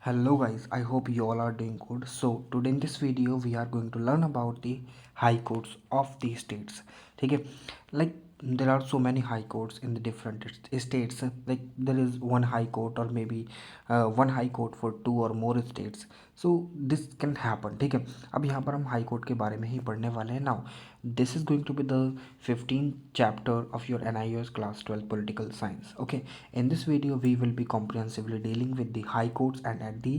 Hello guys, I hope you all are doing good. So today in this video we are going to learn about the high courts of the states. ठीक है, like there are so many high courts in the different states. Like there is one high court or maybe one high court for two or more states. So this can happen. ठीक है, अब यहाँ पर हम high court के बारे में ही पढ़ने वाले हैं. Now this is going to be the 15th chapter of your NIOS class 12 political science. Okay, in this video we will be comprehensively dealing with the high courts and at the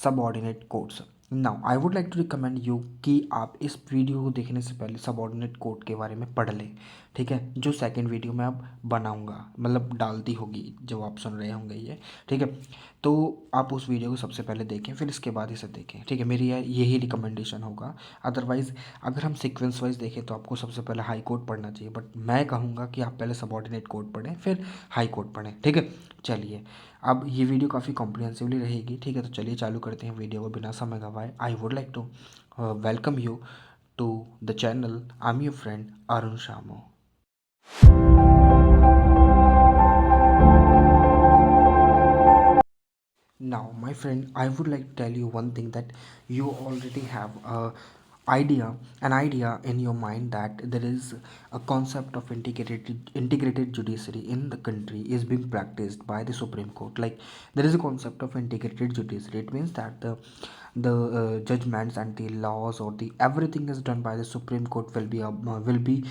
subordinate courts. Now I would like to recommend you कि आप इस video को देखने से पहले subordinate court के बारे में पढ़ लें. ठीक है, जो सेकंड वीडियो मैं अब बनाऊंगा मतलब डालती होगी जब आप सुन रहे होंगे ये. ठीक है, तो आप उस वीडियो को सबसे पहले देखें फिर इसके बाद इसे देखें. ठीक है, मेरी यही रिकमेंडेशन होगा. अदरवाइज़ अगर हम सीक्वेंस वाइज देखें तो आपको सबसे पहले हाई कोर्ट पढ़ना चाहिए, बट मैं कहूँगा कि आप पहले सबऑर्डिनेट कोर्ट पढ़ें फिर हाई कोर्ट पढ़ें. ठीक है, चलिए अब ये वीडियो काफ़ी कॉम्प्रिहेंसिवली रहेगी. ठीक है, तो चलिए चालू करते हैं वीडियो को बिना समय गवाए. I would like to welcome you to the channel. I am your friend Arun Shamo. Now, my friend, I would like to tell you one thing that you already have an idea in your mind that there is a concept of integrated judiciary in the country is being practiced by the Supreme Court. Like there is a concept of integrated judiciary. It means that the judgments and the laws or the everything is done by the Supreme Court will be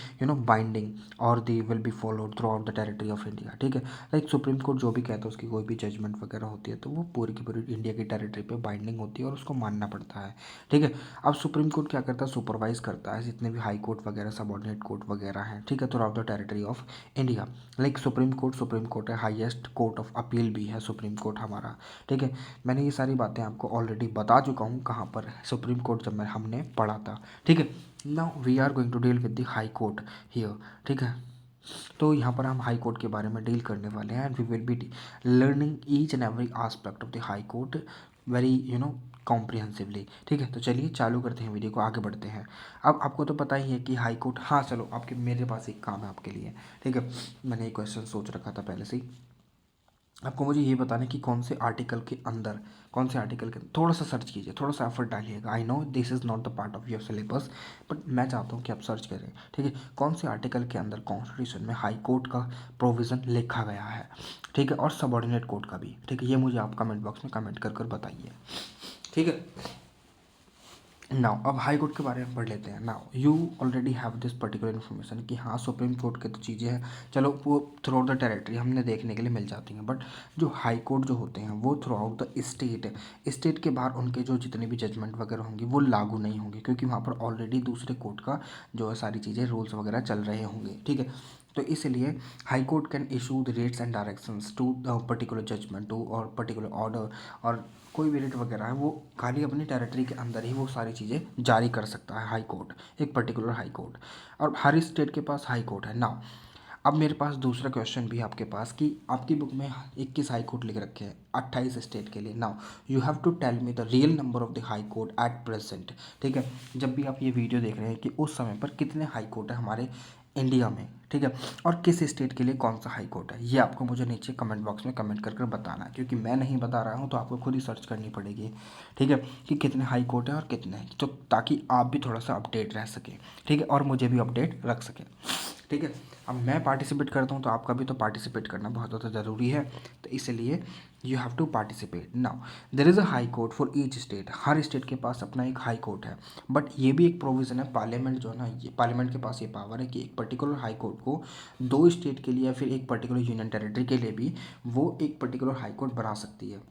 binding or they will be followed throughout the territory of India. ठीक है, like supreme court जो भी कहता है उसकी कोई भी judgement वगैरह होती है तो वो पूरी की पूरी इंडिया की टेरिटरी पे बाइंडिंग होती है और उसको मानना पड़ता है. ठीक है, अब सुप्रीम कोर्ट क्या करता है, सुपरवाइज करता है जितने भी हाई कोर्ट वगैरह सबऑर्डिनेट कोर्ट वगैरह हैं. ठीक है, through the territory of India. Like supreme court है, हाईएस्ट कोर्ट ऑफ अपील भी है सुप्रीम कोर्ट हमारा. ठीक है, मैंने ये सारी बातें आपको ऑलरेडी बता चुका हूँ कहाँ पर सुप्रीम कोर्ट जब हमने पढ़ा था. ठीक है, now we are going to deal with the high court here. ठीक है, तो यहाँ पर हम हाई कोर्ट के बारे में डील करने वाले हैं and we will be learning each and every aspect of the high court very comprehensively. ठीक है, तो चलिए चालू करते हैं वीडियो को, आगे बढ़ते हैं. अब आपको तो पता ही है कि हाई कोर्ट, हाँ चलो आपके मेरे पास एक काम है आपके लिए. ठीक है, मैंने एक क्वेश्चन सोच रखा था पहले से ही. आपको मुझे ये बताना है कि कौन से आर्टिकल के अंदर थोड़ा सा सर्च कीजिए, थोड़ा सा एफर्ट डालिएगा. I know this is not the part of your syllabus but मैं चाहता हूँ कि आप सर्च करें. ठीक है, कौन से आर्टिकल के अंदर कॉन्स्टिट्यूशन में हाई कोर्ट का प्रोविज़न लिखा गया है. ठीक है, और सबऑर्डिनेट कोर्ट का भी. ठीक है, ये मुझे आप कमेंट बॉक्स में कमेंट कर बताइए. ठीक है, नाउ अब हाई कोर्ट के बारे में पढ़ लेते हैं. Now you already have this particular information कि हाँ सुप्रीम कोर्ट के तो चीज़ें हैं, चलो वो थ्रू आउट द टेरिटरी हमने देखने के लिए मिल जाती हैं. बट जो हाई कोर्ट जो होते हैं वो थ्रू आउट द स्टेट के बाहर उनके जो जितने भी जजमेंट वगैरह होंगी वो लागू नहीं होंगे क्योंकि वहाँ पर ऑलरेडी दूसरे कोर्ट का जो है सारी चीज़ें रूल्स वगैरह चल रहे होंगे. ठीक है, तो इसलिए high court can issue the writs and directions to particular judgment to or particular order और कोई भी रेट वगैरह है वो खाली अपनी टेरिटरी के अंदर ही वो सारी चीज़ें जारी कर सकता है हाई कोर्ट, एक पर्टिकुलर हाई कोर्ट. और हर स्टेट के पास हाई कोर्ट है. नाउ अब मेरे पास दूसरा क्वेश्चन भी है आपके पास कि आपकी बुक में 21 हाई कोर्ट लिख रखे हैं 28 स्टेट के लिए. Now you have to tell me the real number of the high court at present. ठीक है, जब भी आप ये वीडियो देख रहे हैं कि उस समय पर कितने हाई कोर्ट है हमारे इंडिया में. ठीक है, और किस स्टेट के लिए कौन सा हाई कोर्ट है ये आपको मुझे नीचे कमेंट बॉक्स में कमेंट कर बताना है क्योंकि मैं नहीं बता रहा हूँ तो आपको खुद ही सर्च करनी पड़ेगी. ठीक है, कि कितने हाई कोर्ट है और कितने हैं, तो ताकि आप भी थोड़ा सा अपडेट रह सकें. ठीक है, और मुझे भी अपडेट रख सकें. ठीक है, अब मैं पार्टिसिपेट करता हूँ तो आपका भी तो पार्टिसिपेट करना बहुत ज़्यादा ज़रूरी है, तो इसलिए you have to participate. Now there is a high court for each state. हर स्टेट के पास अपना एक हाई कोर्ट है. बट ये भी एक प्रोविज़न है, पार्लियामेंट जो है ना, ये पार्लियामेंट के पास ये पावर है कि एक पर्टिकुलर हाई कोर्ट को दो स्टेट के लिए या फिर एक पर्टिकुलर यूनियन टेरिटरी के लिए भी वो एक पर्टिकुलर हाई कोर्ट बना सकती है.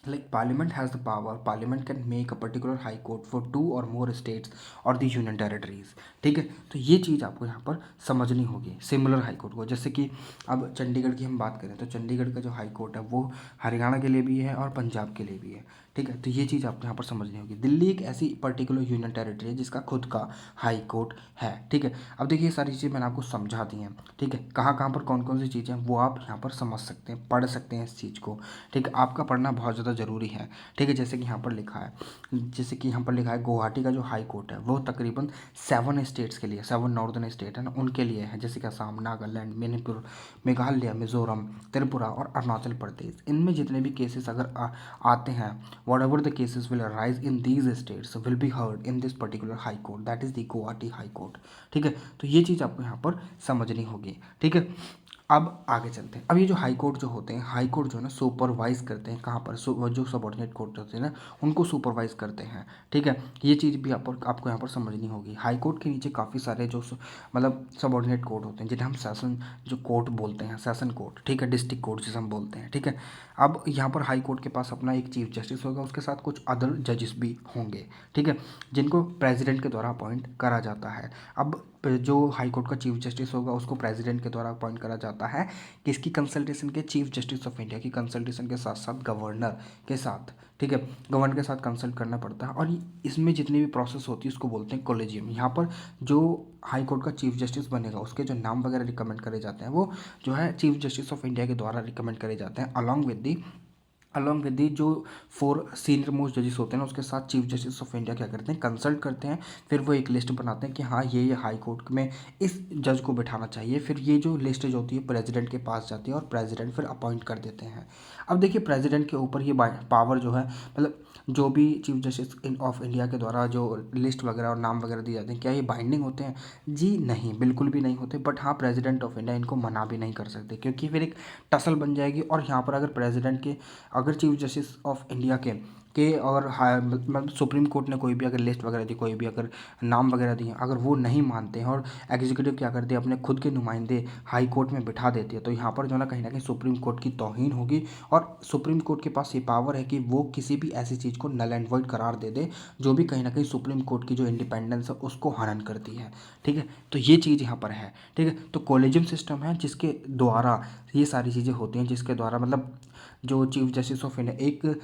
Like Parliament has the power. Parliament can make a particular high court for two or more states or the union territories. ठीक है, तो ये चीज़ आपको यहाँ पर समझनी होगी सिमिलर हाई कोर्ट को. जैसे कि अब चंडीगढ़ की हम बात करें तो चंडीगढ़ का जो हाई कोर्ट है वो हरियाणा के लिए भी है और पंजाब के लिए भी है. ठीक है, तो ये चीज़ आपको यहाँ पर समझनी होगी। दिल्ली एक ऐसी पर्टिकुलर यूनियन टेरिटरी है जिसका खुद का हाई कोर्ट है। ठीक है, अब देखिए ये सारी चीज़ें मैंने आपको समझा दी हैं। ठीक है, कहाँ कहाँ पर कौन कौन सी चीज़ें हैं वो आप यहाँ पर समझ सकते हैं, पढ़ सकते हैं इस चीज़ को। ठीक है, आपका पढ़ना बहुत ज़्यादा ज़रूरी है। ठीक है, जैसे कि यहाँ पर लिखा है, जैसे कि यहाँ पर लिखा है गुवाहाटी का जो हाई कोर्ट है वो तकरीबन 7 स्टेट्स के लिए, 7 नॉर्दर्न स्टेट है ना, उनके लिए है, जैसे कि असम, नागालैंड, मणिपुर, मेघालय, मिजोरम, त्रिपुरा और अरुणाचल प्रदेश। इनमें जितने भी केसेस अगर आते हैं, whatever the cases will arise in these states will be heard in this particular high court, that is the Guwahati high court। ठीक है, तो ये चीज़ आपको यहाँ पर समझनी होगी। ठीक है, अब आगे चलते हैं। अब ये जो हाई कोर्ट जो होते हैं, हाई कोर्ट जो है ना सुपरवाइज करते हैं कहाँ पर, जो सबॉर्डिनेट कोर्ट होते हैं ना उनको सुपरवाइज करते हैं। ठीक है, ये चीज़ भी आपको यहाँ पर समझनी होगी। हाई कोर्ट के नीचे काफ़ी सारे जो मतलब सबॉर्डिनेट कोर्ट होते हैं जिन्हें हम सेशन जो कोर्ट बोलते हैं, सेशन कोर्ट। ठीक है, डिस्ट्रिक्ट कोर्ट जिसे हम बोलते हैं। ठीक है, अब यहाँ पर हाई कोर्ट के पास अपना एक चीफ जस्टिस होगा, उसके साथ कुछ अदर जजेस भी होंगे। ठीक है, जिनको प्रेसिडेंट के द्वारा अपॉइंट करा जाता है। अब जो हाई कोर्ट का चीफ जस्टिस होगा उसको प्रेसिडेंट के द्वारा अपॉइंट करा जाता है, किसकी कंसल्टेशन के, चीफ जस्टिस ऑफ इंडिया की कंसल्टेशन के साथ साथ गवर्नर के साथ। ठीक है, गवर्नर के साथ कंसल्ट करना पड़ता है, और इसमें जितनी भी प्रोसेस होती है उसको बोलते हैं कोलेजियम। यहाँ पर जो हाई कोर्ट का चीफ जस्टिस बनेगा उसके जो नाम वगैरह रिकमेंड करे जाते हैं वो जो है चीफ जस्टिस ऑफ इंडिया के द्वारा रिकमेंड करे जाते हैं, अलॉन्ग विद दी जो 4 सीनियर मोस्ट जजेस होते हैं ना उसके साथ चीफ जस्टिस ऑफ इंडिया क्या करते हैं, कंसल्ट करते हैं। फिर वो एक लिस्ट बनाते हैं कि हाँ ये हाई कोर्ट में इस जज को बिठाना चाहिए। फिर ये जो लिस्ट जो होती है प्रेसिडेंट के पास जाती है और प्रेसिडेंट फिर अपॉइंट कर देते हैं। अब देखिए प्रेसिडेंट के ऊपर ये पावर जो है, मतलब जो भी चीफ जस्टिस ऑफ इंडिया के द्वारा जो लिस्ट वगैरह और नाम वगैरह दिए जाते हैं, क्या ये बाइंडिंग होते हैं? जी नहीं, बिल्कुल भी नहीं होते। बट हाँ, प्रेसिडेंट ऑफ इंडिया इनको मना भी नहीं कर सकते, क्योंकि फिर एक टसल बन जाएगी। और यहाँ पर अगर चीफ जस्टिस ऑफ इंडिया और मतलब सुप्रीम कोर्ट ने कोई भी अगर लिस्ट वगैरह दी, कोई भी अगर नाम वगैरह दिए, अगर वो नहीं मानते हैं और एग्जीक्यूटिव क्या करते हैं अपने खुद के नुमाइंदे हाई कोर्ट में बिठा देती है, तो यहाँ पर जो ना कहीं सुप्रीम कोर्ट की तौहीन होगी। और सुप्रीम कोर्ट के पास ये पावर है कि वो किसी भी ऐसी चीज़ को नल एंड वॉइड करार दे दे जो भी कहीं ना कहीं सुप्रीम कोर्ट की जो इंडिपेंडेंस है उसको हनन करती है। ठीक है, तो ये चीज़ यहाँ पर है। ठीक है, तो कोलेजियम सिस्टम है जिसके द्वारा ये सारी चीज़ें होती हैं, जिसके द्वारा मतलब जो चीफ जस्टिस ऑफ इंडिया, एक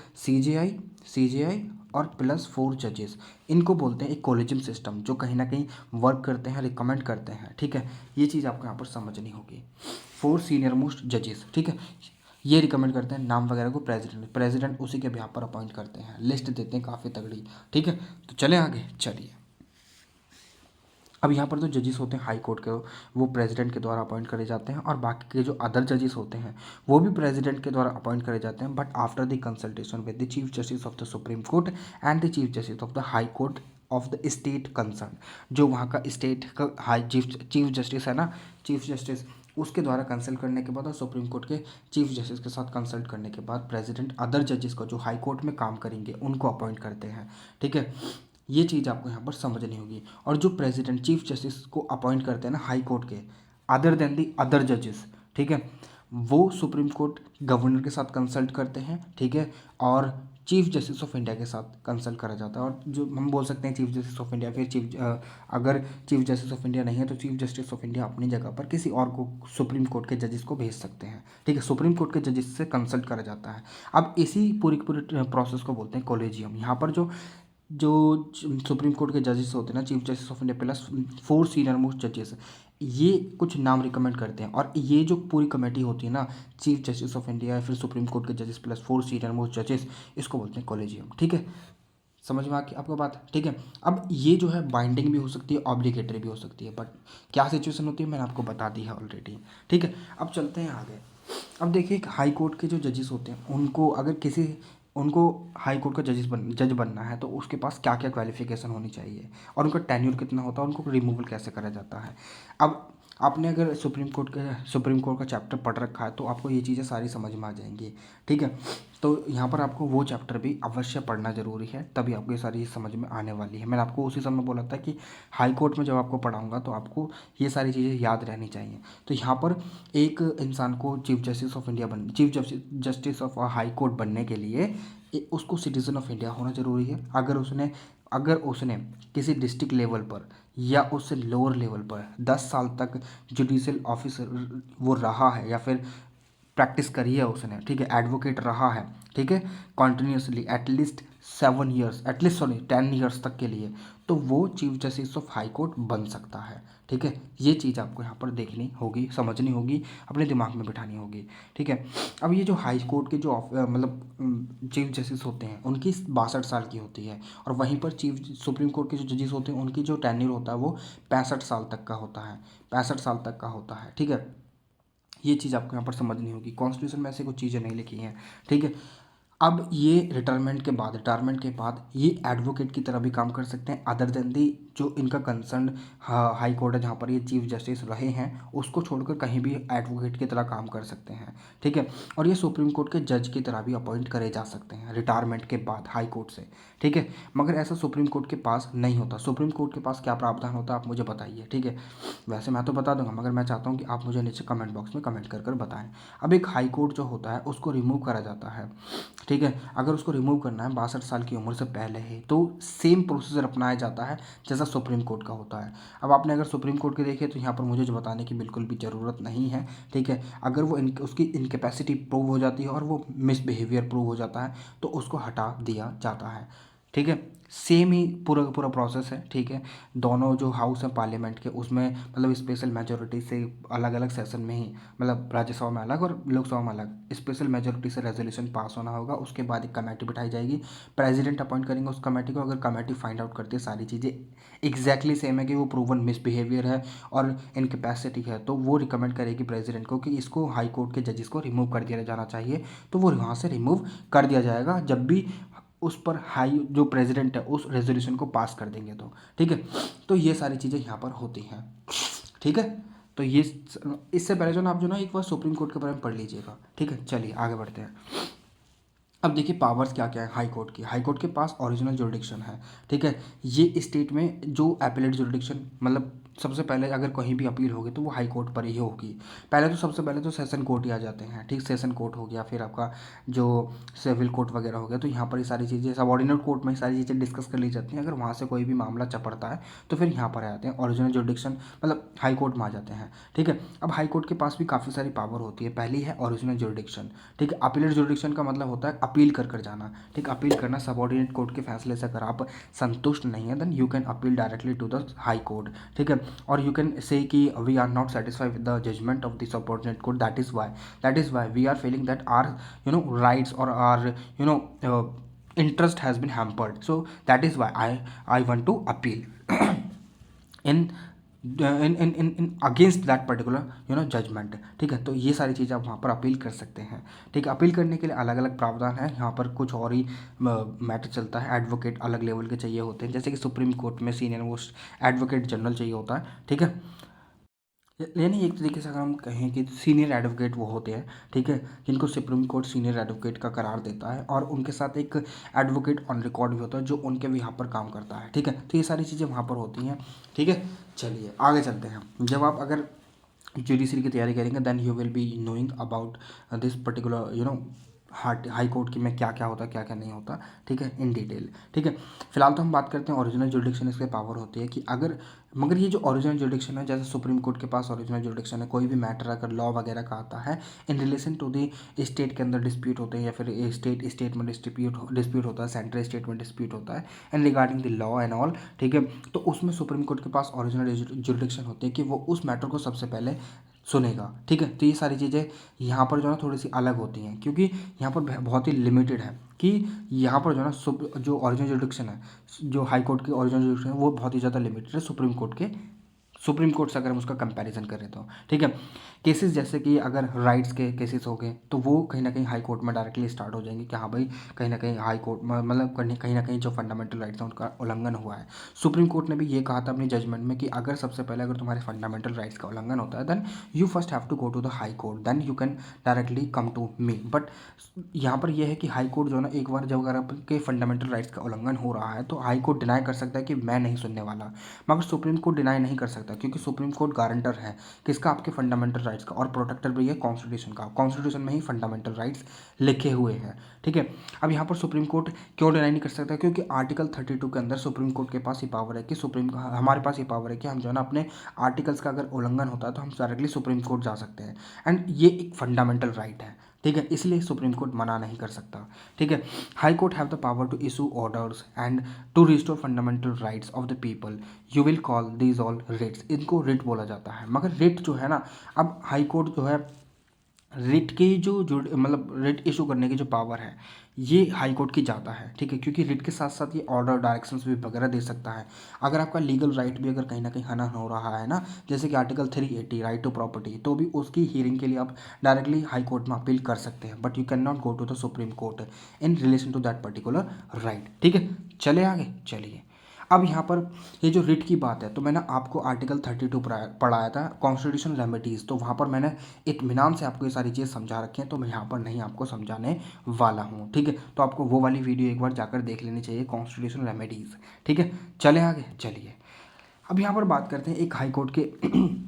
सीजेआई और प्लस 4 जजेस, इनको बोलते हैं एक कोलेजियम सिस्टम, जो कहीं ना कहीं वर्क करते हैं, रिकमेंड करते हैं। ठीक है, ये चीज़ आपको यहाँ पर समझनी होगी। 4 सीनियर मोस्ट जजेस, ठीक है, ये रिकमेंड करते हैं नाम वगैरह को प्रेसिडेंट उसी के बिहाफ पर अपॉइंट करते हैं, लिस्ट देते हैं काफ़ी तगड़ी। ठीक है, तो चले आगे, चलिए। अब यहाँ पर जो जजेस होते हैं हाई कोर्ट के, वो प्रेसिडेंट के द्वारा अपॉइंट करे जाते हैं, और बाकी के जो अदर जजेस होते हैं वो भी प्रेसिडेंट के द्वारा अपॉइंट करे जाते हैं, but after the consultation with the chief justice of the supreme court and the chief justice of the high court of the state concern. जो वहाँ का स्टेट का चीफ जस्टिस है ना, चीफ जस्टिस, उसके द्वारा कंसल्ट करने के बाद और सुप्रीम कोर्ट के चीफ जस्टिस के साथ कंसल्ट करने के बाद प्रेसिडेंट अदर जजेस को जो हाई कोर्ट में काम करेंगे उनको अपॉइंट करते हैं। ठीक है, ये चीज़ आपको यहाँ पर समझनी होगी। और जो प्रेसिडेंट चीफ जस्टिस को अपॉइंट करते हैं ना हाई कोर्ट के, अदर देन दी अदर जजेस, ठीक है, वो सुप्रीम कोर्ट गवर्नर के साथ कंसल्ट करते हैं। ठीक है, और चीफ जस्टिस ऑफ इंडिया के साथ कंसल्ट करा जाता है। और जो हम बोल सकते हैं चीफ जस्टिस ऑफ इंडिया, फिर अगर चीफ जस्टिस ऑफ इंडिया नहीं है तो चीफ जस्टिस ऑफ इंडिया अपनी जगह पर किसी और को सुप्रीम कोर्ट के जजेस को भेज सकते हैं। ठीक है, सुप्रीम कोर्ट के जजेस से कंसल्ट करा जाता है। अब इसी पूरी प्रोसेस को बोलते हैं कोलेजियम। यहाँ पर जो सुप्रीम कोर्ट के जजेस होते हैं ना, chief justice of India plus 4 senior most जजेस, ये कुछ नाम रिकमेंड करते हैं। और ये जो पूरी कमेटी होती है ना, चीफ जस्टिस ऑफ इंडिया या फिर सुप्रीम कोर्ट के जजेस प्लस 4 सीनियर मोस्ट जजेस, इसको बोलते हैं कॉलेजियम। ठीक है, समझ में आ गई आपको बात? ठीक है, अब ये जो है बाइंडिंग भी हो सकती है, ऑब्लिगेटरी भी हो सकती है, बट क्या सिचुएशन होती है मैंने आपको बता दी है ऑलरेडी। ठीक है, अब चलते हैं आगे। अब देखिए हाई कोर्ट के जो जजेस होते हैं उनको हाई कोर्ट का जज बनना है, तो उसके पास क्या क्या क्वालिफिकेशन होनी चाहिए और उनका टेन्योर कितना होता है, उनको रिमूवल कैसे करा जाता है। अब आपने अगर सुप्रीम कोर्ट का चैप्टर पढ़ रखा है तो आपको ये चीज़ें सारी समझ में आ जाएंगी। ठीक है, तो यहाँ पर आपको वो चैप्टर भी अवश्य पढ़ना ज़रूरी है, तभी आपको ये सारी समझ में आने वाली है। मैंने आपको उसी समय बोला था कि हाई कोर्ट में जब आपको पढ़ाऊँगा तो आपको ये सारी चीज़ें याद रहनी चाहिए। तो यहाँ पर एक इंसान को chief justice of high court बनने के लिए उसको सिटीज़न ऑफ इंडिया होना ज़रूरी है। अगर उसने किसी डिस्ट्रिक्ट लेवल पर या उससे लोअर लेवल पर 10 साल तक जुडिशियल ऑफिसर वो रहा है, या फिर प्रैक्टिस करी है उसने, ठीक है, एडवोकेट रहा है, ठीक है, continuously at least 7 years, at least sorry 10 years तक के लिए, तो वो chief justice of high court बन सकता है, ठीक है। ये चीज़ आपको यहाँ पर देखनी होगी, समझनी होगी, अपने दिमाग में बिठानी होगी, ठीक है। अब ये जो हाई कोर्ट के जो मतलब चीफ जस्टिस होते हैं उनकी 62 साल की होती है, और वहीं पर चीफ सुप्रीम कोर्ट के जो जजेस होते हैं उनकी जो टेन्योर होता है वो 65 साल तक का होता है, 65 साल तक का होता है, ठीक है। ये चीज़ आपको यहाँ पर समझनी होगी, कॉन्स्टिट्यूशन में ऐसे कुछ चीज़ें नहीं लिखी हैं, ठीक है। अब ये रिटायरमेंट के बाद ये एडवोकेट की तरह भी काम कर सकते हैं, अदर देन दी जो इनका कंसर्न हाई कोर्ट है जहाँ पर ये चीफ जस्टिस रहे हैं उसको छोड़कर कहीं भी एडवोकेट की तरह काम कर सकते हैं, ठीक है। और ये सुप्रीम कोर्ट के जज की तरह भी अपॉइंट करे जा सकते हैं रिटायरमेंट के बाद हाई कोर्ट से, ठीक है। मगर ऐसा सुप्रीम कोर्ट के पास नहीं होता। सुप्रीम कोर्ट के पास क्या प्रावधान होता है आप मुझे बताइए, ठीक है। वैसे मैं तो बता दूंगा, मगर मैं चाहता हूँ कि आप मुझे नीचे कमेंट बॉक्स में कमेंट कर बताएं। अब एक हाई कोर्ट जो होता है उसको रिमूव करा जाता है, ठीक है। अगर उसको रिमूव करना है 62 साल की उम्र से पहले ही, तो सेम प्रोसीजर अपनाया जाता है जैसा सुप्रीम कोर्ट का होता है। अब आपने अगर सुप्रीम कोर्ट के देखे तो यहाँ पर मुझे जो बताने की बिल्कुल भी ज़रूरत नहीं है, ठीक है। अगर वो उसकी इनकेपेसिटी प्रूव हो जाती है और वो मिसबिहेवियर प्रूव हो जाता है तो उसको हटा दिया जाता है, ठीक है। सेम ही पूरा का पूरा प्रोसेस है, ठीक है। दोनों जो हाउस है पार्लियामेंट के उसमें मतलब स्पेशल मेजोरिटी से अलग अलग सेशन में ही, मतलब राज्यसभा में अलग और लोकसभा में अलग, स्पेशल मेजोरिटी से रेजोल्यूशन पास होना होगा। उसके बाद एक कमेटी बिठाई जाएगी, प्रेसिडेंट अपॉइंट करेंगे उस कमेटी को। अगर कमेटी फाइंड आउट करती है सारी चीज़ें एग्जैक्टली सेम है कि वो प्रूवन मिसबिहेवियर है और इनकेपेसिटी है, तो वो रिकमेंड करेगी प्रेसिडेंट को कि इसको हाई कोर्ट के जजेस को रिमूव कर दिया जाना चाहिए, तो वो वहाँ से रिमूव कर दिया जाएगा जब भी उस पर हाई जो प्रेसिडेंट है उस रेजोल्यूशन को पास कर देंगे तो, ठीक है। तो ये सारी चीज़ें यहाँ पर होती हैं, ठीक है। तो ये इससे पहले जो ना आप जो ना एक बार सुप्रीम कोर्ट के बारे में पढ़ लीजिएगा, ठीक है। चलिए आगे बढ़ते हैं। अब देखिए पावर्स क्या क्या है हाई कोर्ट की। हाई कोर्ट के पास ओरिजिनल जुरिडिक्शन है, ठीक है। ये स्टेट में जो एपेलेट जुरिडिक्शन मतलब सबसे पहले अगर कहीं भी अपील होगी तो वो हाई कोर्ट पर ही होगी। पहले तो सबसे पहले तो सेशन कोर्ट ही आ जाते हैं, ठीक। सेशन कोर्ट हो गया, फिर आपका जो सिविल कोर्ट वगैरह हो गया, तो यहाँ पर ये सारी चीज़ें सबऑर्डिनेट कोर्ट में सारी चीज़ें डिस्कस कर ली जाती हैं। अगर वहाँ से कोई भी मामला चपड़ता है तो फिर यहाँ पर आ जाते हैं ओरिजिनल जुरिडिक्शन, मतलब हाई कोर्ट में आ जाते हैं, ठीक है। अब हाई कोर्ट के पास भी काफ़ी सारी पावर होती है। पहली है ओरिजिनल जुरिडिक्शन, ठीक है। अपीलेट जुरिडिक्शन का मतलब होता है अपील कर जाना, ठीक। अपील करना सबऑर्डिनेट कोर्ट के फैसले से अगर आप संतुष्ट नहीं है then you can appeal directly to the high court, ठीक है। और you can say that we are not satisfied with the judgement of the subordinate court, that is why we are feeling that our rights or our interest has been hampered, so that is why I want to appeal in in against that particular judgment, ठीक है। तो ये सारी चीज़ें आप वहाँ पर appeal कर सकते हैं, ठीक है। अपील करने के लिए अलग अलग प्रावधान है यहाँ पर, कुछ और ही मैटर चलता है। एडवोकेट अलग लेवल के चाहिए होते हैं, जैसे कि सुप्रीम कोर्ट में सीनियर मोस्ट एडवोकेट जनरल चाहिए होता है, ठीक है। यानी एक तरीके से अगर हम कहें कि सीनियर एडवोकेट वो होते हैं, ठीक है, जिनको सुप्रीम कोर्ट सीनियर एडवोकेट का करार देता है, और उनके साथ एक एडवोकेट ऑन रिकॉर्ड भी होता है जो उनके भी यहाँ पर काम करता है, ठीक है। तो ये सारी चीज़ें वहाँ पर होती हैं, ठीक है। चलिए आगे चलते हैं। जब आप अगर जुडिशरी की तैयारी करेंगे then you will be knowing about this particular high court की में क्या क्या होता है क्या क्या नहीं होता, ठीक है, इन डिटेल, ठीक है। फिलहाल तो हम बात करते हैं ओरिजिनल जुडिक्शन। इसके पावर होती है कि अगर मगर ये जो ओरिजिनल जुडिक्शन है, जैसे सुप्रीम कोर्ट के पास ओरिजिनल जुडिक्शन है, कोई भी मैटर अगर लॉ वगैरह का आता है in relation to the state के अंदर डिस्प्यूट होते हैं, या फिर स्टेट में डिस्प्यूट होता है, सेंट्रल स्टेट में डिस्प्यूट होता है and regarding the law and all, ठीक है। तो उसमें सुप्रीम कोर्ट के पास ओरिजिनल जुडिक्शन होती है कि वो उस मैटर को सबसे पहले सुनेगा, ठीक है। तो ये सारी चीज़ें यहाँ पर जो है थोड़ी सी अलग होती हैं, क्योंकि यहाँ पर बहुत ही लिमिटेड है कि यहाँ पर जो है ना जो ओरिजिनल जुडिक्शन है, जो हाई कोर्ट की ओरिजिनल जुडिक्शन है वो बहुत ही ज़्यादा लिमिटेड है सुप्रीम कोर्ट से अगर हम उसका कंपैरिजन करें तो, ठीक है। केसेस जैसे कि अगर राइट्स के केसेस हो गए तो वो कहीं ना कहीं हाई कोर्ट में डायरेक्टली स्टार्ट हो जाएंगे कि हाँ भाई कहीं ना कहीं हाई कोर्ट मतलब कहीं ना कहीं जो फंडामेंटल राइट्स हैं उनका उल्लंघन हुआ है। सुप्रीम कोर्ट ने भी ये कहा था अपनी जजमेंट में कि अगर सबसे पहले अगर तुम्हारे फंडामेंटल राइट्स का उल्लंघन होता है then you first have to go to the high court, then you can directly come to me. But यहाँ पर यह है कि हाई कोर्ट जो है ना एक बार जब अगर आपके फंडामेंटल राइट्स का उल्लंघन हो रहा है तो हाई कोर्ट डिनाई कर सकता है कि मैं नहीं सुनने वाला, मगर सुप्रीम कोर्ट डिनाई नहीं कर सकता सकता है, क्योंकि सुप्रीम कोर्ट गारंटर है किसका, आपके फंडामेंटल राइट्स का, और प्रोटेक्टर भी है कॉन्स्टिट्यूशन का। कॉन्स्टिट्यूशन में ही फंडामेंटल राइट्स लिखे हुए हैं, ठीक है। अब यहाँ पर सुप्रीम कोर्ट क्यों डिनाई नहीं कर सकता, क्योंकि आर्टिकल 32 के अंदर सुप्रीम कोर्ट के पास ये पावर है कि हमारे पास ये पावर है कि हम जो है ना अपने आर्टिकल्स का अगर उल्लंघन होता है तो हम डायरेक्टली सुप्रीम कोर्ट जा सकते हैं, एंड ये एक फंडामेंटल राइट है, ठीक है, इसलिए सुप्रीम कोर्ट मना नहीं कर सकता, ठीक है। High court have the power to issue orders and to restore fundamental rights of the people, you will call these all writs, इनको रिट बोला जाता है। मगर रिट जो है ना, अब हाई कोर्ट जो है रिट की जो मतलब रिट इशू करने की जो पावर है ये हाई कोर्ट की ज़्यादा है, ठीक है, क्योंकि रिट के साथ साथ ये ऑर्डर डायरेक्शंस भी वगैरह दे सकता है। अगर आपका लीगल राइट भी अगर कहीं ना कहीं हनन हो रहा है ना, जैसे कि आर्टिकल 380 राइट टू प्रॉपर्टी, तो भी उसकी हियरिंग के लिए आप डायरेक्टली हाई कोर्ट में अपील कर सकते हैं, but you can not go to the supreme court in relation to that particular right, ठीक है। चले आगे, चलिए। अब यहाँ पर ये जो रिट की बात है, तो मैंने आपको आर्टिकल 32 पढ़ाया था कॉन्स्टिट्यूशन रेमेडीज़, तो वहाँ पर मैंने इत्मीनान से आपको ये सारी चीज़ समझा रखी हैं, तो मैं यहाँ पर नहीं आपको समझाने वाला हूँ, ठीक है। तो आपको वो वाली वीडियो एक बार जाकर देख लेनी चाहिए, कॉन्स्टिट्यूशन रेमेडीज़, ठीक है। चले आगे, चलिए। अब यहाँ पर बात करते हैं एक हाई कोर्ट के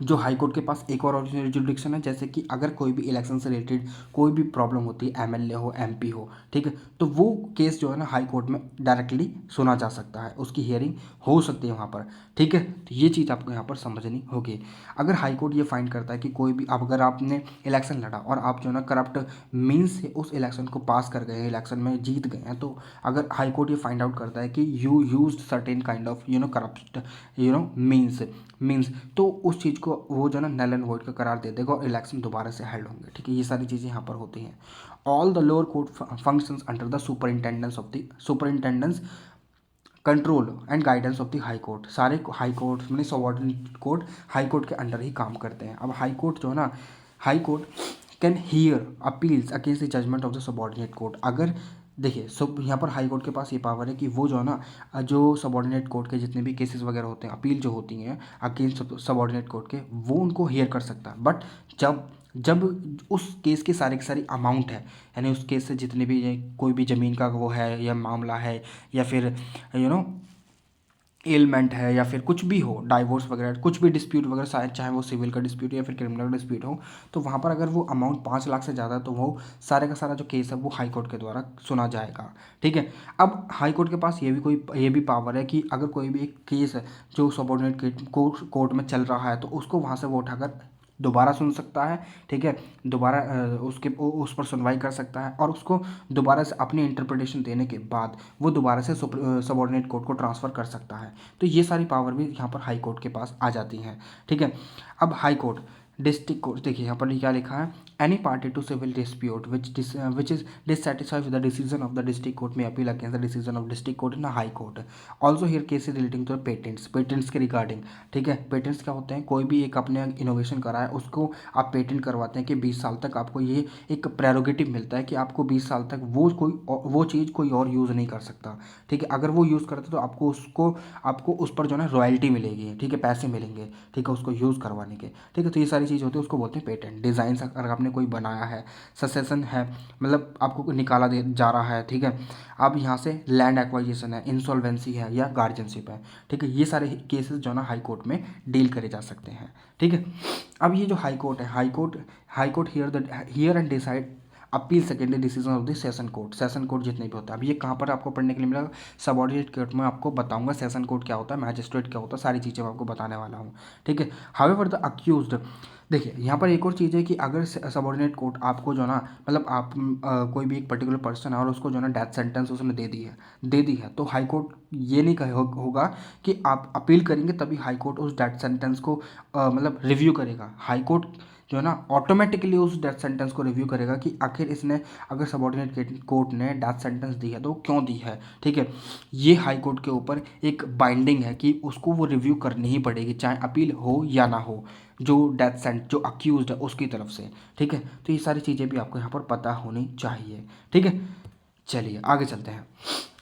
जो हाई कोर्ट के पास एक और जुरिडिक्शन है, जैसे कि अगर कोई भी इलेक्शन से रिलेटेड कोई भी प्रॉब्लम होती है, एमएलए हो, एमपी हो, ठीक है, तो वो केस जो है ना हाई कोर्ट में डायरेक्टली सुना जा सकता है, उसकी हियरिंग हो सकती है वहाँ पर, ठीक है। तो ये चीज़ आपको यहाँ पर समझनी होगी। अगर हाई कोर्ट ये फाइंड करता है कि कोई भी, अब अगर आपने इलेक्शन लड़ा और आप जो है ना करप्ट मीन्स से उस इलेक्शन को पास कर गए हैं, इलेक्शन में जीत गए हैं, तो अगर हाई कोर्ट ये फाइंड आउट करता है कि you use certain kind of corrupt means, तो उस चीज़ को वो जो है ना नल एंड वॉइड का करार दे देगा और इलेक्शन दोबारा से हेल्ड होंगे, ठीक है। ये सारी चीज़ें यहाँ पर होती हैं। All the lower court functions under the superintendence control and guidance of the high court, सारे हाई कोर्ट में सबऑर्डिनेट कोर्ट हाई कोर्ट के अंडर ही काम करते हैं। अब हाई कोर्ट जो है ना, high court can hear appeals against the judgement of the subordinate court. अगर देखिए, सब यहाँ पर हाई कोर्ट के पास ये पावर है कि वो जो है ना जो सबऑर्डिनेट कोर्ट के जितने भी केसेस वगैरह होते हैं, अपील जो होती हैं अगेंस्ट सबऑर्डिनेट कोर्ट के, वो उनको हियर कर सकता है, बट जब जब उस केस की सारी अमाउंट है, यानी उस केस से जितने भी कोई भी ज़मीन का वो है या मामला है, या फिर यू नो एलमेंट है, या फिर कुछ भी हो, डाइवोर्स वगैरह कुछ भी डिस्प्यूट वगैरह, शायद चाहे वो सिविल का डिस्प्यूट या फिर क्रिमिनल डिस्प्यूट हो, तो वहाँ पर अगर वो अमाउंट 5 लाख से ज़्यादा है, तो वो सारे का सारा जो केस है वो हाई कोर्ट के द्वारा सुना जाएगा, ठीक है। अब हाई कोर्ट के पास ये भी पावर है कि अगर कोई भी एक केस है जो सबऑर्डिनेट कोर्ट में चल रहा है, तो उसको वहाँ से वो उठाकर दोबारा सुन सकता है, ठीक है, दोबारा उस पर सुनवाई कर सकता है, और उसको दोबारा से अपनी इंटरप्रिटेशन देने के बाद वो दोबारा से सबऑर्डिनेट कोर्ट को ट्रांसफ़र कर सकता है। तो ये सारी पावर भी यहाँ पर हाई कोर्ट के पास आ जाती हैं, ठीक है। अब हाई कोर्ट डिस्ट्रिक्ट कोर्ट, देखिए यहाँ पर क्या लिखा है, any party to civil dispute which is dissatisfied with the decision of the district court में appeal against the decision of district court in high court. Also hear cases relating to patents के regarding, ठीक है। Patents क्या होते हैं, कोई भी एक अपने इनोवेशन करा है उसको आप पेटेंट करवाते हैं कि 20 साल तक आपको ये एक प्रेरोगेटिव मिलता है कि आपको 20 साल तक वो चीज़ कोई और यूज़ नहीं कर सकता, ठीक है। अगर वो यूज़ करता तो आपको उस पर जो है ना रॉयल्टी मिलेगी, ठीक है, पैसे मिलेंगे, ठीक है, उसको यूज़ करवाने के, ठीक है। तो ये सारी चीज़ होती है, उसको बोलते हैं पेटेंट। डिज़ाइन अगर आपने कोई बनाया है, सक्सेसन है, मतलब आपको निकाला जा रहा है, ठीक है। अब यहाँ से लैंड एक्वाइजिशन है, इंसॉल्वेंसी है, या गार्जियनशिप है, ठीक है। ये सारे केसेस जो है ना हाई कोर्ट में डील करे जा सकते हैं, ठीक है। अब ये जो हाई कोर्ट है, high court here and decide appeal secondary decision of the session court जितने भी होता है। अब ये कहाँ पर आपको पढ़ने के लिए मिलेगा, सबऑर्डिनेट कोर्ट में आपको बताऊंगा सेशन कोर्ट क्या होता है, मैजिस्ट्रेट क्या होता है, सारी चीज़ें मैं आपको बताने वाला हूँ, ठीक है। हाउएवर द अक्यूज्ड, देखिए यहाँ पर एक और चीज़ है कि अगर सबऑर्डिनेट कोर्ट आपको जो ना, मतलब आप कोई भी एक पर्टिकुलर पर्सन है और उसको जो ना डेथ सेंटेंस उसने दे दी है, तो हाई कोर्ट ये नहीं होगा कि आप अपील करेंगे तभी हाई कोर्ट उस डेथ सेंटेंस को मतलब रिव्यू करेगा। हाई कोर्ट जो है ना ऑटोमेटिकली उस डेथ सेंटेंस को रिव्यू करेगा कि आखिर इसने, अगर सबऑर्डिनेट कोर्ट ने डेथ सेंटेंस दी है तो क्यों दी है, ठीक है। ये हाई कोर्ट के ऊपर एक बाइंडिंग है कि उसको वो रिव्यू करनी ही पड़ेगी, चाहे अपील हो या ना हो, जो जो अक्यूज्ड है उसकी तरफ से, ठीक है। तो ये सारी चीज़ें भी आपको यहाँ पर पता होनी चाहिए, ठीक है। चलिए आगे चलते हैं।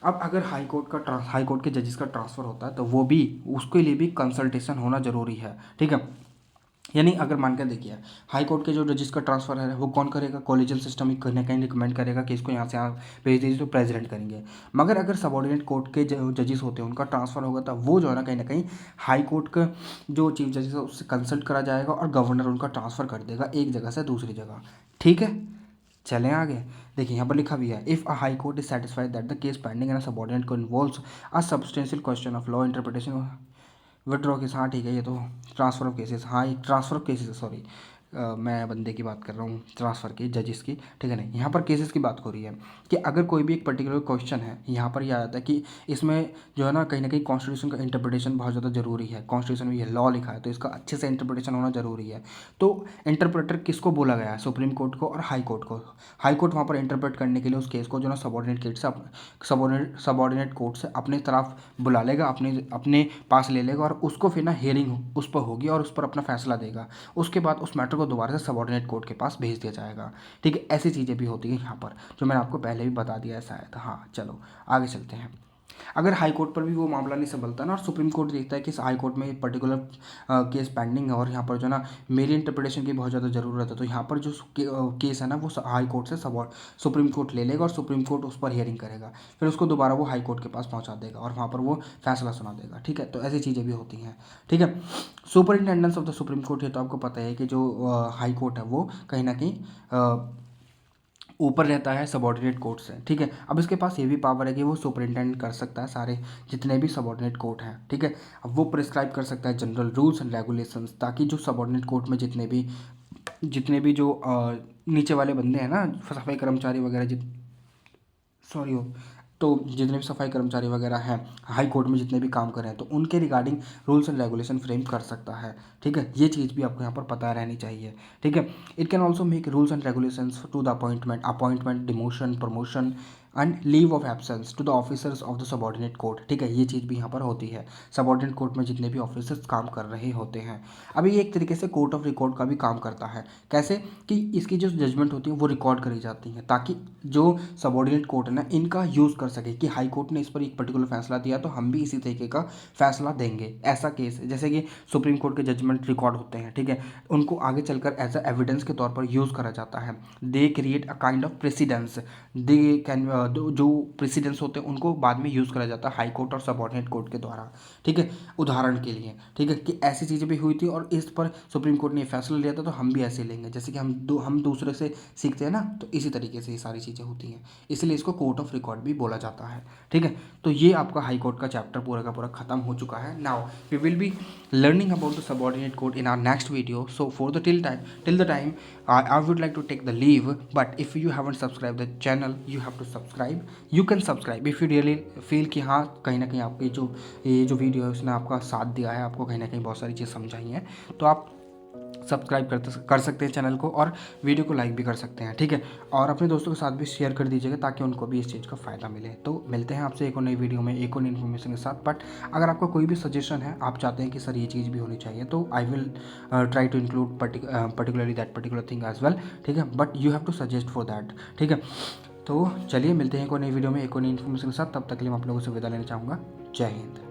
अब अगर हाई कोर्ट के जजेस का ट्रांसफ़र होता है, तो वो भी उसके लिए भी कंसल्टेशन होना ज़रूरी है, ठीक है। यानी अगर मान के देखिए हाई कोर्ट के जो जजेस का ट्रांसफ़र है वो कौन करेगा, कॉलेजियम सिस्टम ही कहीं ना कहीं रिकमेंड करेगा कि इसको यहाँ से यहाँ भेज दीजिए तो प्रेसिडेंट करेंगे। मगर अगर सबॉर्डिनेट कोर्ट के जो जजेस होते हैं उनका ट्रांसफ़र होगा तो वो जो है ना कहीं हाई कोर्ट का जो चीफ जजेस है उससे कंसल्ट करा जाएगा और गवर्नर उनका ट्रांसफ़र कर देगा एक जगह से दूसरी जगह। ठीक है, चलें आगे। देखिए यहाँ पर लिखा भी है, if a high court is satisfied that the case pending in a subordinate को involves a substantial question of law interpretation withdraw case. हाँ ठीक है, ये तो ट्रांसफ़र ऑफ केसेस, हाँ ये ट्रांसफ़र ऑफ केसेस, सॉरी मैं बंदे की बात कर रहा हूँ ट्रांसफ़र की, जजेस की। ठीक है, नहीं यहाँ पर केसेस की बात हो रही है कि अगर कोई भी एक पर्टिकुलर क्वेश्चन है, यहाँ पर यह आता है कि इसमें जो है ना कहीं कॉन्स्टिट्यूशन का इंटरप्रिटेशन बहुत ज़्यादा ज़रूरी है। कॉन्स्टिट्यूशन में ये लॉ लिखा है तो इसका अच्छे से इंटरप्रिटेशन होना ज़रूरी है। तो इंटरप्रेटर किसको बोला गया है, सुप्रीम कोर्ट को और हाई कोर्ट को। हाई कोर्ट वहाँ पर इंटरप्रेट करने के लिए उस केस को जो ना सबॉर्डिनेट केस से सबॉर्डिनेट कोर्ट से अपने तरफ बुला लेगा, अपने पास ले लेगा और उसको फिर ना हियरिंग उस पर होगी और उस पर अपना फैसला देगा। उसके बाद उस मैटर को दोबारा से सबॉर्डिनेट कोर्ट के पास भेज दिया जाएगा। ठीक है, ऐसी चीज़ें भी होती हैं यहाँ पर जो मैंने आपको पहले भी बता दिया है शायद। हाँ चलो आगे चलते हैं। अगर हाई कोर्ट पर भी वो मामला नहीं संभलता ना और सुप्रीम कोर्ट देखता है कि इस हाई कोर्ट में एक पर्टिकुलर केस पेंडिंग है और यहाँ पर जो ना मेरी इंटरप्रिटेशन की बहुत ज़्यादा ज़रूरत है, तो यहाँ पर जो केस है ना वो हाई कोर्ट से सुप्रीम कोर्ट ले लेगा और सुप्रीम कोर्ट उस पर हियरिंग करेगा, फिर उसको दोबारा वो हाई कोर्ट के पास पहुँचा देगा और वहाँ पर वो फैसला सुना देगा। ठीक है, तो ऐसी चीज़ें भी होती हैं। ठीक है, सुपरिंटेंडेंस ऑफ द सुप्रीम कोर्ट, ये तो आपको पता है कि जो हाई कोर्ट है वो कहीं ना कहीं ऊपर रहता है सबॉर्डिनेट कोर्ट से। ठीक है, अब इसके पास ये भी पावर है कि वो सुपरिंटेंडेंट कर सकता है सारे जितने भी सबॉर्डिनेट कोर्ट हैं। ठीक है, अब वो प्रिस्क्राइब कर सकता है जनरल रूल्स एंड रेगुलेशंस, ताकि जो सबॉर्डिनेट कोर्ट में जितने भी जो नीचे वाले बंदे हैं ना, सफाई कर्मचारी वगैरह, सॉरी हो, तो जितने भी सफाई कर्मचारी वगैरह हैं हाई कोर्ट में जितने भी काम कर रहे हैं तो उनके regarding rules and regulation frame कर सकता है। ठीक है, ये चीज़ भी आपको यहाँ पर पता रहनी चाहिए। ठीक है, it can also make rules and regulations to the appointment demotion promotion and leave of absence to the officers of the subordinate court. ठीक है, ये चीज़ भी यहाँ पर होती है। सबॉर्डिनेट कोर्ट में जितने भी ऑफिसर्स काम कर रहे होते हैं, अभी ये एक तरीके से कोर्ट ऑफ रिकॉर्ड का भी काम करता है। कैसे कि इसकी जो जजमेंट होती है वो रिकॉर्ड करी जाती है ताकि जो सबॉर्डिनेट कोर्ट है ना इनका यूज़ कर सके कि हाई कोर्ट ने इस पर एक पर्टिकुलर फैसला दिया तो हम भी इसी तरीके का फैसला देंगे। ऐसा केस जैसे कि सुप्रीम कोर्ट के जजमेंट रिकॉर्ड होते हैं। ठीक है, उनको आगे चलकर एज अ एविडेंस के तौर पर यूज़ करा जाता है। They create a kind of precedence, they can जो प्रेसिडेंस होते हैं उनको बाद में यूज़ करा जाता है हाई कोर्ट और सबॉर्डिनेट कोर्ट के द्वारा। ठीक है, उदाहरण के लिए, ठीक है, कि ऐसी चीज़ें भी हुई थी और इस पर सुप्रीम कोर्ट ने फैसला लिया था तो हम भी ऐसे लेंगे, जैसे कि हम दूसरे से सीखते हैं ना, तो इसी तरीके से ये सारी चीज़ें होती हैं, इसलिए इसको कोर्ट ऑफ रिकॉर्ड भी बोला जाता है। ठीक है, तो ये आपका हाई कोर्ट का चैप्टर पूरा का पूरा खत्म हो चुका है। Now we will be learning about the subordinate court in our next video. So for the till the time I would like to take the leave, but if you haven't subscribed the channel you have to subscribe. You can subscribe if you really feel कि हाँ कहीं ना कहीं आपकी ये जो video है उसने आपका साथ दिया है, आपको कहीं ना कहीं बहुत सारी चीज़ समझाई हैं, तो आप सब्सक्राइब कर सकते हैं चैनल को और वीडियो को लाइक भी कर सकते हैं। ठीक है, और अपने दोस्तों के साथ भी शेयर कर दीजिएगा ताकि उनको भी इस चीज़ का फ़ायदा मिले। तो मिलते हैं आपसे एक और नई वीडियो में एक और नई इन्फॉर्मेशन के साथ। बट अगर आपका कोई भी सजेशन है, आप चाहते हैं कि सर ये चीज़ भी होनी चाहिए, तो I will try to include particularly that particular thing as well. ठीक है, but you have to suggest for that. ठीक है, तो चलिए मिलते हैं एक और नई वीडियो में एक और नई इन्फॉर्मेशन के साथ। तब तक के लिए मैं आप लोगों से विदा लेना चाहूँगा। जय हिंद।